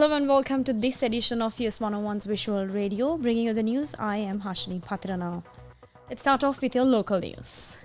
Hello and welcome to this edition of YES101's Visual Radio. Bringing you the news, I am Hashini Patirana. Let's start off with your local news.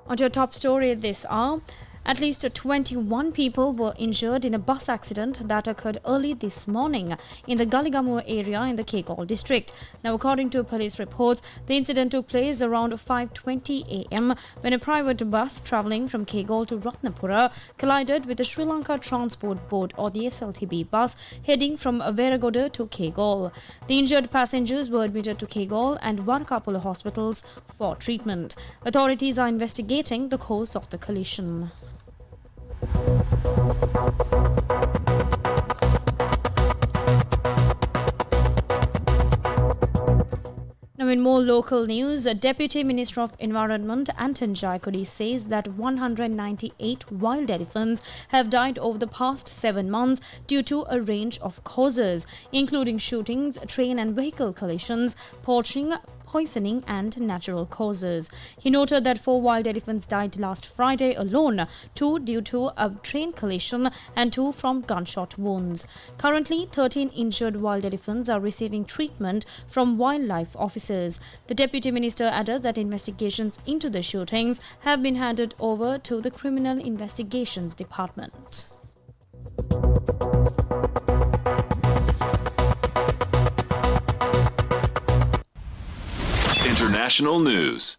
On to your top story this hour. At least 21 people were injured in a bus accident that occurred early this morning in the Galigamuwa area in the Kegol district. Now, according to police reports, the incident took place around 5:20 a.m. when a private bus travelling from Kegol to Ratnapura collided with the Sri Lanka Transport Board or the SLTB bus heading from Veragoda to Kegol. The injured passengers were admitted to Kegol and Varkapula hospitals for treatment. Authorities are investigating the cause of the collision. Now, in more local news, Deputy Minister of Environment Anton Jayakodi says that 198 wild elephants have died over the past 7 months due to a range of causes, including shootings, train and vehicle collisions, poaching, poisoning and natural causes. He noted that 4 wild elephants died last Friday alone, 2 due to a train collision and 2 from gunshot wounds. Currently, 13 injured wild elephants are receiving treatment from wildlife officers. The Deputy Minister added that investigations into the shootings have been handed over to the Criminal Investigations Department. International news.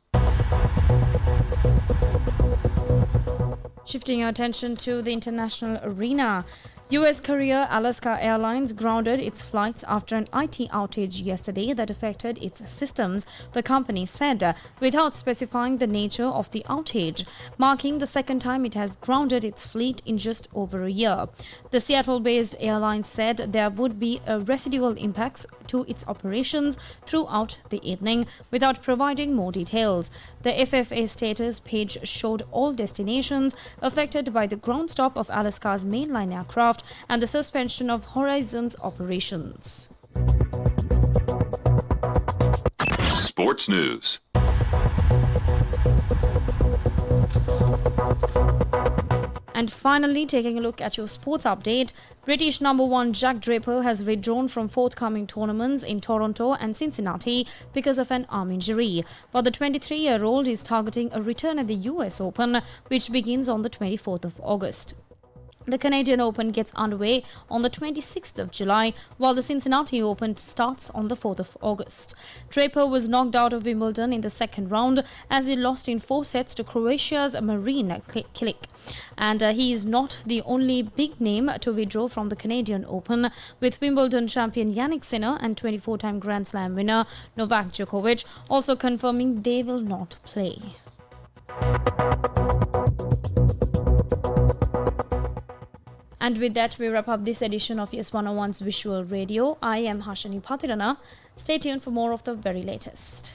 Shifting our attention to the international arena. US carrier Alaska Airlines grounded its flights after an IT outage yesterday that affected its systems, the company said, without specifying the nature of the outage, marking the second time it has grounded its fleet in just over a year. The Seattle-based airline said there would be residual impacts to its operations throughout the evening, without providing more details. The FFA status page showed all destinations affected by the ground stop of Alaska's mainline aircraft and the suspension of Horizon's operations. Sports news. And finally, taking a look at your sports update, British number 1 Jack Draper has withdrawn from forthcoming tournaments in Toronto and Cincinnati because of an arm injury. But the 23-year-old is targeting a return at the US Open, which begins on the 24th of August. The Canadian Open gets underway on the 26th of July, while the Cincinnati Open starts on the 4th of August. Draper was knocked out of Wimbledon in the second round as he lost in 4 sets to Croatia's Marin Cilic. And he is not the only big name to withdraw from the Canadian Open, with Wimbledon champion Jannik Sinner and 24-time Grand Slam winner Novak Djokovic also confirming they will not play. And with that, we wrap up this edition of YES101's Visual Radio. I am Hashini Patirana. Stay tuned for more of the very latest.